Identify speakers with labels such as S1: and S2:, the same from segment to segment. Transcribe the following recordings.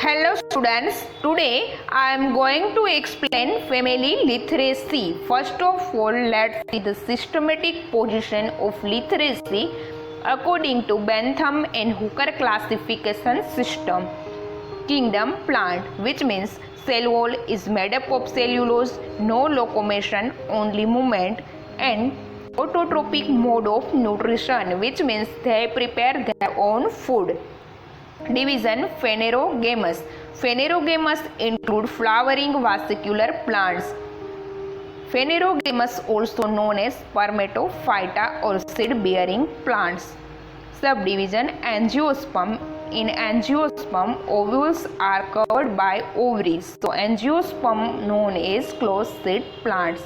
S1: Hello students, today I am going to explain family Lythraceae. First of all, let's see the systematic position of Lythraceae according to Bentham and Hooker classification system. Kingdom plant, which means cell wall is made up of cellulose, no locomotion, only movement, and autotrophic mode of nutrition, which means they prepare their own food. Division Phanerogamous. Phanerogamous include flowering vesicular plants. Phanerogamous, also known as spermatophyta or seed-bearing plants. Subdivision Angiosperm. In angiosperm, ovules are covered by ovaries. So angiosperm known as closed seed plants.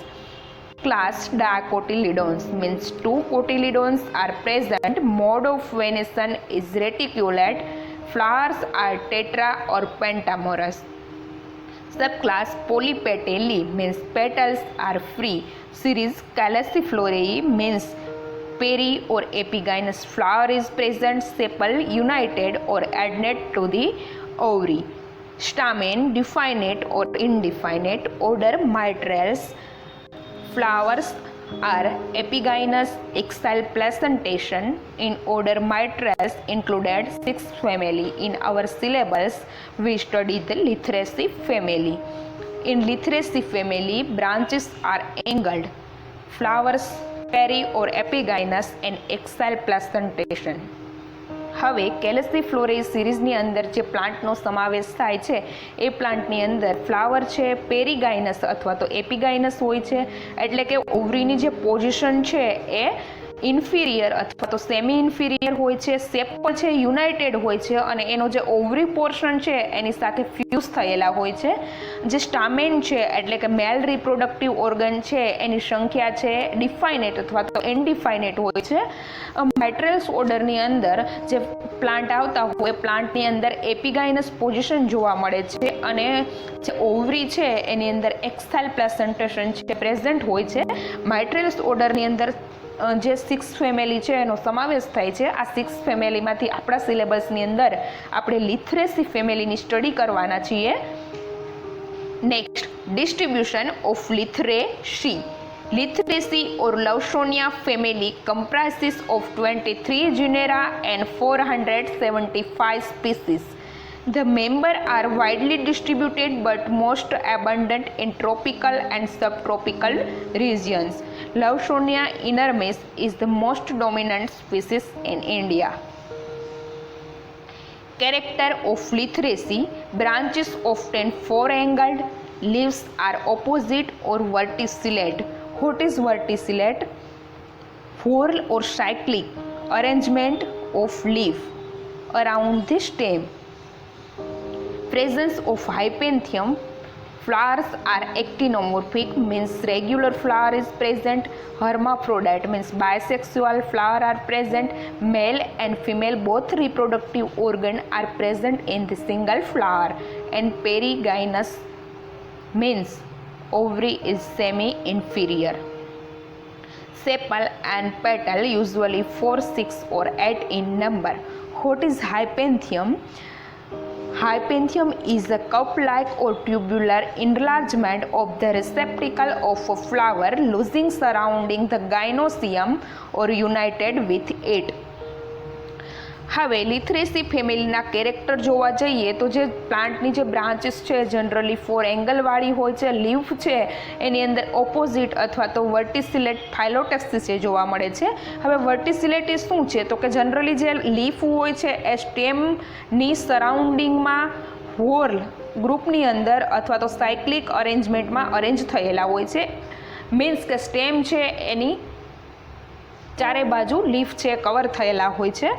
S1: Class Dicotyledons means two cotyledons are present. Mode of venation is reticulate. Flowers are tetra or pentamorous. Subclass Polypetalae means petals are free. Series Calliciflorae means peri or epigynous flower is present. Sepal united or adnate to the ovary. Stamen definite or indefinite. Order Mitrales. Flowers are epigynous, axial placentation. In order Mitrales included 6 family. In our syllabus, we studied the Lythraceae family. In Lythraceae family, branches are angled. Flowers peri or epigynous and axial placentation. હવે કેલિસિફ્લોરેઈ સિરીઝની અંદર જે પ્લાન્ટનો સમાવેશ થાય છે એ પ્લાન્ટની અંદર flower છે પેરીગાઇનસ અથવા તો એપિગાઇનસ હોય છે, એટલે કે ઓવરીની જે પોઝિશન છે એ ઇન્ફિરિયર અથવા તો સેમી ઇન્ફિરિયર હોય છે. સેપ પણ છે યુનાઇટેડ હોય છે અને એનો જે ઓવરી પોર્શન છે એની સાથે ફ્યુઝ થયેલા હોય છે. જે સ્ટામેન છે એટલે કે મેલ રિપ્રોડક્ટિવ ઓર્ગન છે એની સંખ્યા છે ડિફાઇનેટ અથવા તો ઇનડિફાઇનેટ હોય છે. માઇટ્રેલ્સ ઓર્ડરની અંદર જે પ્લાન્ટ આવતા હોય પ્લાન્ટની અંદર એપિગાઇનસ પોઝિશન જોવા મળે છે અને જે ઓવરી છે એની અંદર એક્સાઇલ પ્લેસેન્ટેશન છે પ્રેઝન્ટ હોય છે. માઇટ્રેલ્સ ઓર્ડરની અંદર જે 6 ફેમિલી છે એનો સમાવેશ થાય છે. આ 6 ફેમિલીમાંથી આપણા સિલેબસની અંદર આપણે લિથરેસી ફેમિલીની સ્ટડી કરવાના છીએ. Next, distribution of Lythraceae. Lythraceae or Lawsonia family comprises of 23 genera and 475 species. The members are widely distributed but most abundant in tropical and subtropical regions. Lawsonia inermis is the most dominant species in India. Character of Lythraceae: branches often four-angled, leaves are opposite or verticillate. What is verticillate? Whorl or cyclic arrangement of leaf around the stem. Presence of hypanthium. Flowers are actinomorphic means regular flower is present. Hermaphrodite means bisexual flower are present. Male and female both reproductive organ are present in the single flower. And perigynous means ovary is semi-inferior. Sepal and petal usually 4, 6 or 8 in number. What is hypanthium? Hypanthium is a cup-like or tubular enlargement of the receptacle of a flower losing surrounding the gynoecium or united with it. હવે લિથરેસી ફેમિલીના character જોવા જઈએ તો જે પ્લાન્ટની જે branches છે generally 4 એંગલવાળી હોય છે. લીફ છે એની અંદર ઓપોઝિટ અથવા તો વર્ટિસિલેટ ફાઇલોટેક્સિસ જોવા મળે છે. હવે વર્ટિસિલેટ એ શું છે તો કે જનરલી જે લીફ હોય છે એ સ્ટેમની સરાઉન્ડિંગમાં હોલ ગ્રુપની અંદર અથવા તો સાયક્લિક અરેન્જમેન્ટમાં અરેન્જ થયેલા હોય છે. મીન્સ કે સ્ટેમ છે એની ચારે બાજુ લીફ છે કવર થયેલા હોય છે.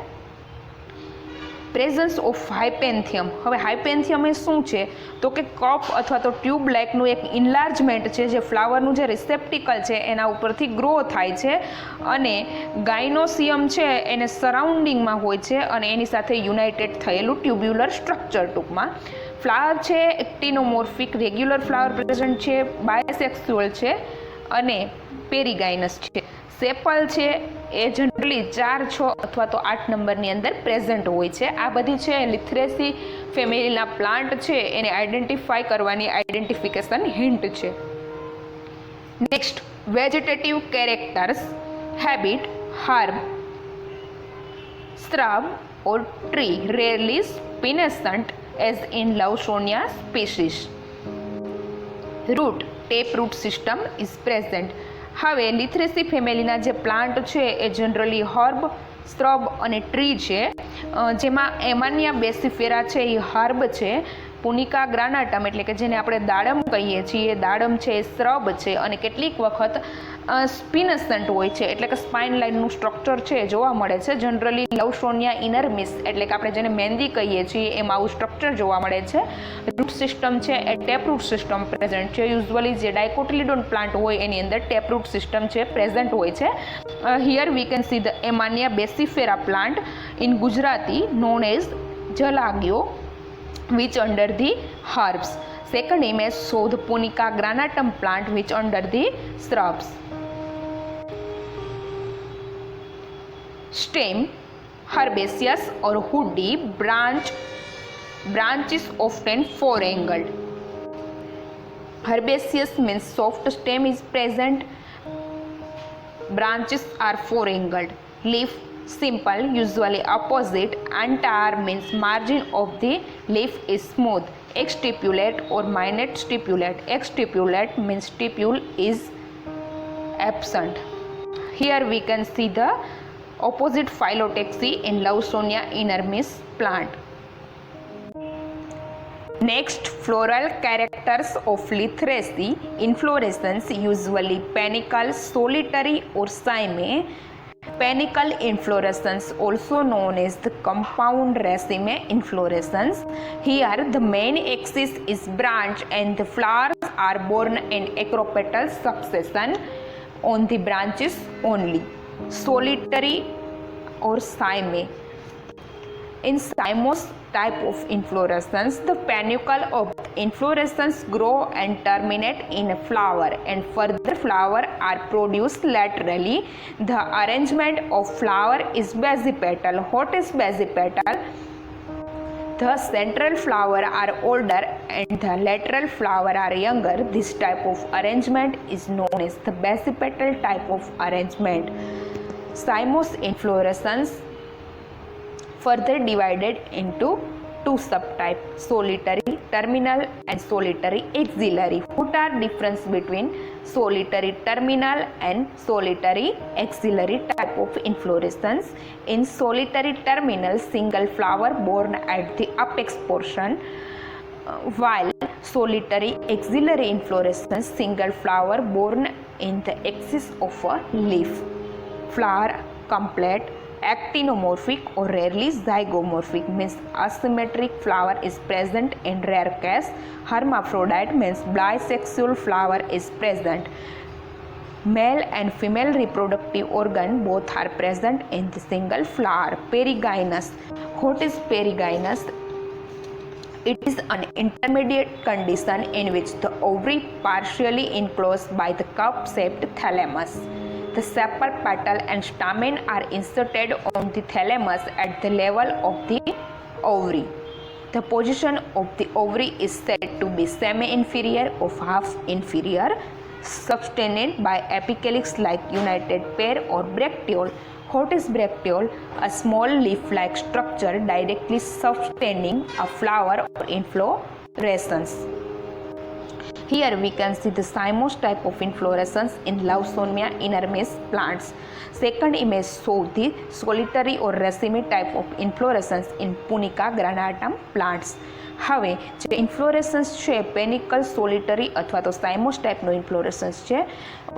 S1: Presence of hypanthium. હવે હાઇપેન્થિયમ એ શું છે તો કે કપ અથવા તો ટ્યુબ લાઇકનું એક ઇન્લાર્જમેન્ટ છે જે ફ્લાવરનું જે રિસેપ્ટિકલ છે એના ઉપરથી ગ્રો થાય છે અને ગાયનોસિયમ છે એને સરાઉન્ડિંગમાં હોય છે અને એની સાથે યુનાઇટેડ થયેલું ટ્યુબ્યુલર સ્ટ્રક્ચર ટૂંકમાં. ફ્લાવર છે એક્ટિનોમોર્ફિક, રેગ્યુલર ફ્લાવર પ્રેઝન્ટ છે, બાયસેક્સ્યુઅલ છે અને પેરીગાઇનસ છે. સેપલ છે એ જનરલી 4, 6 અથવા તો 8 નંબરની અંદર પ્રેઝન્ટ હોય છે. આ બધી છે લિથરેસી ફેમિલીના પ્લાન્ટ છે એને આઈડેન્ટિફાઈ કરવાની આઈડેન્ટિફિકેશન હિન્ટ છે. Next, vegetative characters, habit, herb, shrub or tree, rarely spinescent as in Lawsonia species. Root, taproot system is present. હવે લિથરેસી ફેમિલીના જે પ્લાન્ટ છે એ જનરલી હર્બ, સ્ટ્રબ અને ટ્રી છે, જેમાં એમાનિયા બેસિફેરા છે એ હર્બ છે, પુનિકા ગ્રાનાટમ એટલે કે જેને આપણે દાડમ કહીએ છીએ દાડમ છે એ સ્રબ છે, અને કેટલીક વખત સ્પિનસન્ટ હોય છે એટલે કે સ્પાઇન લાઇનનું સ્ટ્રક્ચર છે એ જોવા મળે છે. જનરલી લવસોનિયા ઇનરમિસ એટલે કે આપણે જેને મહેંદી કહીએ છીએ એમાં આવું સ્ટ્રક્ચર જોવા મળે છે. રૂટ સિસ્ટમ છે એ ટેપરૂટ સિસ્ટમ પ્રેઝન્ટ છે. યુઝ્યુઅલી જે ડાયકોટિલિડોન પ્લાન્ટ હોય એની અંદર ટેપરૂટ સિસ્ટમ છે પ્રેઝન્ટ હોય છે. Here we can see the Ammannia baccifera plant in Gujarati known as જલાગ્યો which under the herbs. Second image show the Punica granatum plant which under the shrubs. Stem, herbaceous or woody, branch is often four-angled. Herbaceous means soft stem is present, branches are four-angled. Leaf simple, usually opposite. Anther means margin of the leaf is smooth. Exstipulate or minate stipulate. Exstipulate means stipule is absent. Here we can see the opposite phyllotaxy in Lawsonia inermis plant. Next, floral characters of Lythraceae. Inflorescence usually panicle, solitary or cyme. Panicle inflorescence, also known as the compound raceme inflorescence. Here the main axis is branch and the flowers are borne in acropetal succession on the branches only. Solitary or cyme. In cymose type of inflorescence, the panicule of inflorescence grow and terminate in a flower, and further flower are produced laterally. The arrangement of flower is basipetal. What is basipetal? The central flower are older and the lateral flower are younger. This type of arrangement is known as the basipetal type of arrangement. Cymose inflorescence further divided into two subtypes, solitary terminal and solitary axillary. What are difference between solitary terminal and solitary axillary type of inflorescence? In solitary terminal, single flower borne at the apex portion, while solitary axillary inflorescence, single flower borne in the axis of a leaf. Flower complete, actinomorphic or rarely zygomorphic means asymmetric flower is present in rare case. Hermaphrodite means bisexual flower is present. Male and female reproductive organ both are present in the single flower. Perigynous. What is perigynous? It is an intermediate condition in which the ovary partially enclosed by the cup-shaped thalamus. The sepal petal and stamen are inserted on the thalamus at the level of the ovary. The position of the ovary is said to be semi-inferior or half-inferior, sustained by apicalyx like united pair or bracteole. What is bracteole? A small leaf-like structure directly sustaining a flower or inflorescence. Here we can see the cymose type of inflorescence in Lawsonia inermis plants. Second image shows the solitary or raceme type of inflorescence in Punica granatum plants. હવે જે ઇન્ફ્લોરેસન્સ છે પેનિકલ સોલિટરી અથવા તો સાઇમોસ ટાઈપનો ઇન્ફ્લોરેસન્સ છે.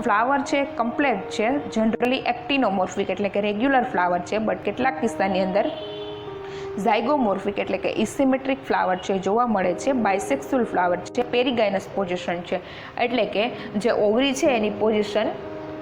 S1: Flower છે complete છે, generally એક્ટિનોમોર્ફિક એટલે કે રેગ્યુલર ફ્લાવર છે, બટ કેટલાક કિસ્સાની અંદર ઝાયગોમોર્ફિક એટલે કે ઇસિમેટ્રિક ફ્લાવર છે જોવા મળે છે. બાયસેક્સ્યુઅલ ફ્લાવર છે, પેરીગાઇનસ પોઝિશન છે એટલે કે જે ઓવરી છે એની પોઝિશન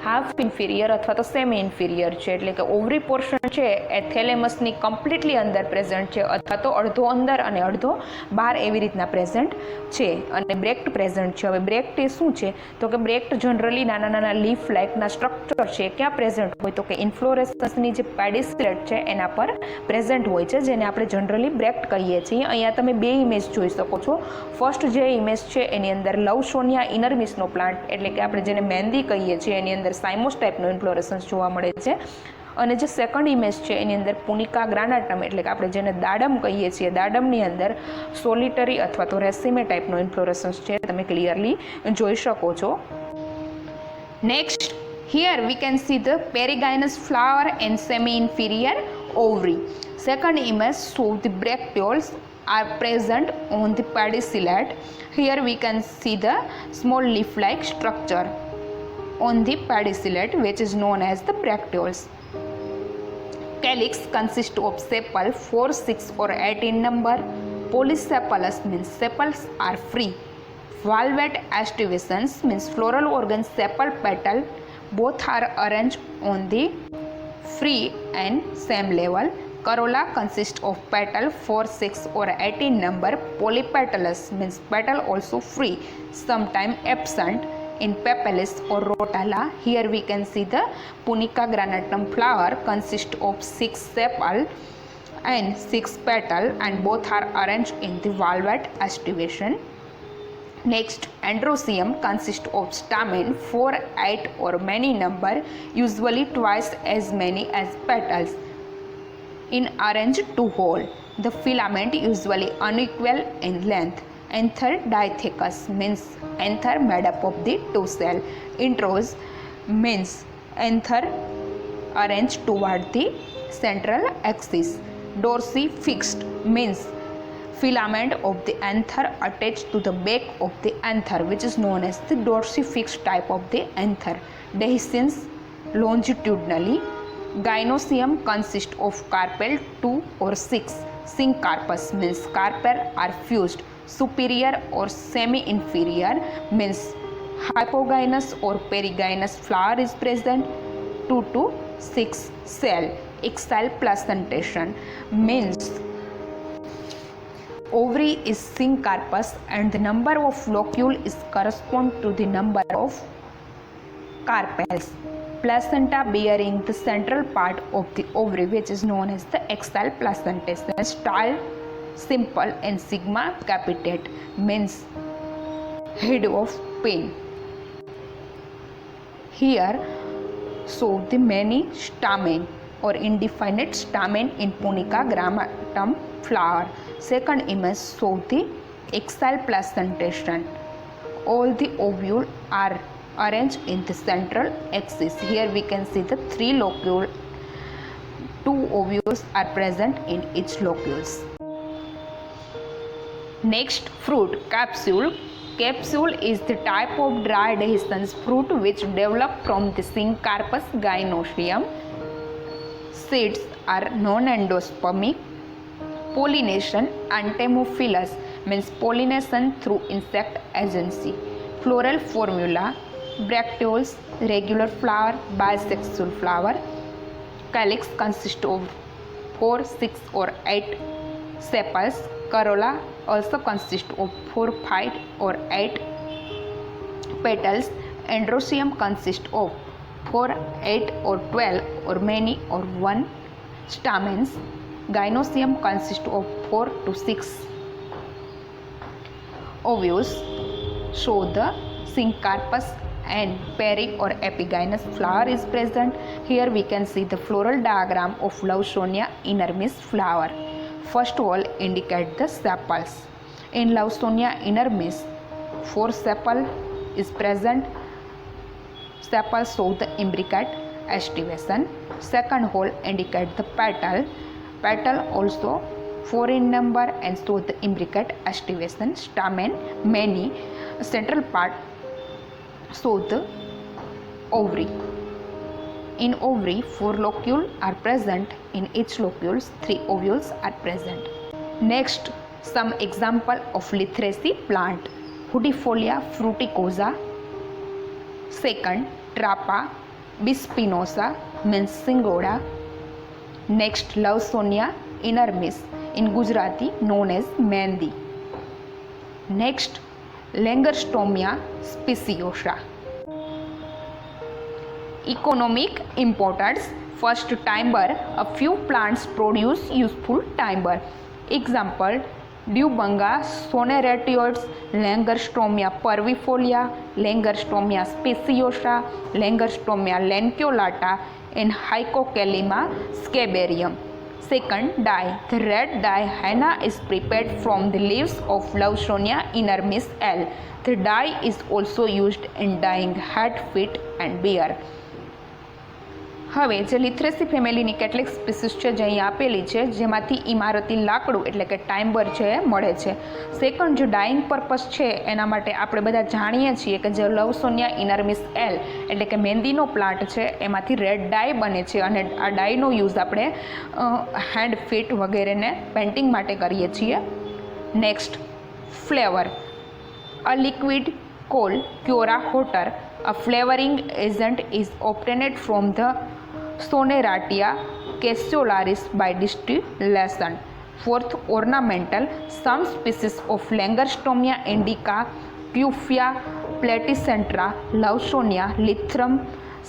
S1: હાફ ઇન્ફિરિયર અથવા તો સેમી ઇન્ફિરિયર છે, એટલે કે ઓવરી પોર્શન છે એ થેલેમસની કમ્પ્લીટલી અંદર પ્રેઝન્ટ છે અથવા તો અડધો અંદર અને અડધો બહાર એવી રીતના પ્રેઝન્ટ છે. અને બ્રેક્ટ પ્રેઝન્ટ છે. હવે બ્રેક્ટ એ શું છે તો કે બ્રેક્ટ જનરલી નાના નાના લીફ લાઇકના સ્ટ્રક્ચર છે ક્યાં પ્રેઝન્ટ હોય તો કે ઇન્ફ્લોરેસન્સની જે પેડિસિલેટ છે એના પર પ્રેઝન્ટ હોય છે, જેને આપણે જનરલી બ્રેક્ટ કહીએ છીએ. અહીંયા તમે બે ઇમેજ જોઈ શકો છો. ફર્સ્ટ જે ઇમેજ છે એની અંદર લવસોનિયા ઇનર્મિસનો પ્લાન્ટ એટલે કે આપણે જેને મહેંદી કહીએ છીએ એની અંદર સાઇમોસ ટાઈપનો ઇન્ફ્લોરેસન્સ જોવા મળે છે. અને જે સેકન્ડ ઇમેજ છે એની અંદર પુનિકા ગ્રાનાટમ એટલે કે આપણે જેને દાડમ કહીએ છીએ, દાડમની અંદર સોલિટરી અથવા તો રેસિમે ટાઈપનો ઇન્ફ્લોરેસન્સ છે તમે ક્લિયરલી જોઈ શકો છો. Next here we can see the perigynous flower and semi-inferior ovary. Second image show the bracteoles are present on the pedicellate. Here we can see the small leaf-like structure on the pedicellate which is known as the bracteoles. Calyx consists of sepal 4, 6 or 8 in number. Polysepalous means sepals are free. Valvate aestivations means floral organ sepal petal both are arranged on the free and same level. Corolla consists of petal 4, 6 or 8 in number. Polypetalous means petal also free, sometime absent in Papalis or Rotala. Here we can see the Punica granatum flower consists of 6 sepal and 6 petal and both are arranged in the valvate aestivation. Next, Androecium consists of stamen 4, 8 or many number, usually twice as many as petals, in arranged to whole. The filament usually unequal in length. Anther dithecus means anther made up of the two cells. Intros means anther arranged toward the central axis. Dorsifixed means filament of the anther attached to the back of the anther which is known as the dorsifixed type of the anther. Dehiscence longitudinally. Gynoecium consists of carpel 2 or 6. Syncarpus means carpel are fused. Superior or semi-inferior means hypogynous or perigynous flower is present. 2 to 6 cell. Exile placentation means ovary is syncarpus and the number of locule is correspond to the number of carpels. Placenta bearing the central part of the ovary which is known as the exile placentation. Style simple and sigma capitate means head of pin. Here show the many stamen or indefinite stamen in Punica granatum flower. Second image show the exile placentation. All the ovules are arranged in the central axis. Here we can see the 3 locule. 2 ovules are present in each locules. Next, fruit capsule. Capsule is the type of dry dehiscence fruit which develop from the Syncarpus gynoecium. Seeds are non-endospermic. Pollination entomophilous means pollination through insect agency. Floral formula bracteoles, regular flower, bisexual flower. Calyx consists of 4, 6 or 8 sepals. Corolla also consists of 4, 5 or 8 petals. Androecium consists of 4, 8 or 12 or many or 1 stamens. Gynoecium consists of 4 to 6 ovules. Show the syncarpus and peri or epigynous flower is present. Here we can see the floral diagram of Lawsonia inermis flower. First wall indicate the sepals. In Lawsonia inermis, 4 sepal is present. Sepals show the imbricate aestivation. Second hole indicate the petal. Petal also 4 in number and show the imbricate aestivation. Stamen many. Central part show the ovary. In ovary, 4 locules are present. In each locules, 3 ovules are present. Next, some example of Lythraceae plant. Hudifolia fruticosa. Second, Trapa Bispinosa means Singoda. Next, Lawsonia inermis, in Gujarati known as Mendi. Next, Langstrothia speciosa. Economic importance. First, timber. A few plants produce useful timber. Example, Dubunga soneratioides, Langstrothia parvifolia, Langstrothia speciosa, Langstrothia lanceolata, and Hypocalyma scabarium. Second, dye. The red dye henna is prepared from the leaves of Lawsonia inermis L. The dye is also used in dyeing hat, feet and bear. હવે જે લિથરેસી ફેમિલીની કેટલીક species છે જે અહીં આપેલી છે જેમાંથી ઇમારતી લાકડું એટલે કે ટાઇમ્બર છે એ મળે છે. સેકન્ડ, જે ડાઇંગ પર્પઝ છે એના માટે આપણે બધા જાણીએ છીએ કે જે લવસોનિયા ઇનર્મિસ એલ એટલે કે મહેંદીનો પ્લાન્ટ છે એમાંથી રેડ ડાય બને છે અને આ ડાયનો યુઝ આપણે હેન્ડ, ફીટ વગેરેને પેઇન્ટિંગ માટે કરીએ છીએ. Next, flavour. A liquid called kewra water, a flavoring agent is obtained from the Soneratia cassiolaris by distillation. Fourth, ornamental. Some species of Langstrothia indica, Tufia platycentra, Lawsonia, Lythrum,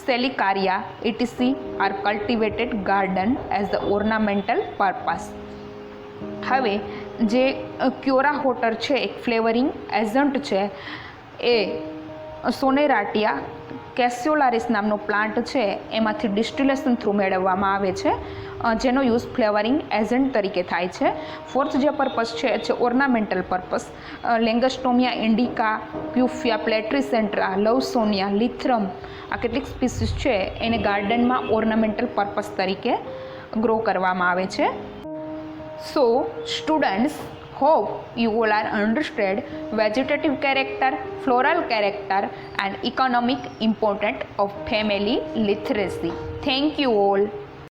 S1: Salicaria, etc. are cultivated garden as the ornamental purpose. હવે જે ક્યોરા હોટર છે એક flavouring agent છે એ સોનેરાટિયા કેસ્યોલારિસ નામનો plant છે એમાંથી distillation through મેળવવામાં આવે છે જેનો યુઝ ફ્લેવરિંગ એજન્ટ તરીકે થાય છે. ફોર્થ જે પર્પસ છે ઓર્નામેન્ટલ પર્પસ. લેંગસ્ટોમિયા ઇન્ડિકા, પ્યુફિયા પ્લેટ્રીસેન્ટ્રા, લવસોનિયા, લિથ્રમ આ કેટલીક સ્પીસીસ છે એને ગાર્ડનમાં ઓર્નામેન્ટલ પર્પસ તરીકે ગ્રો કરવામાં આવે છે. સો students, hope you all are understood vegetative character, floral character and economic importance of family literacy. Thank you all.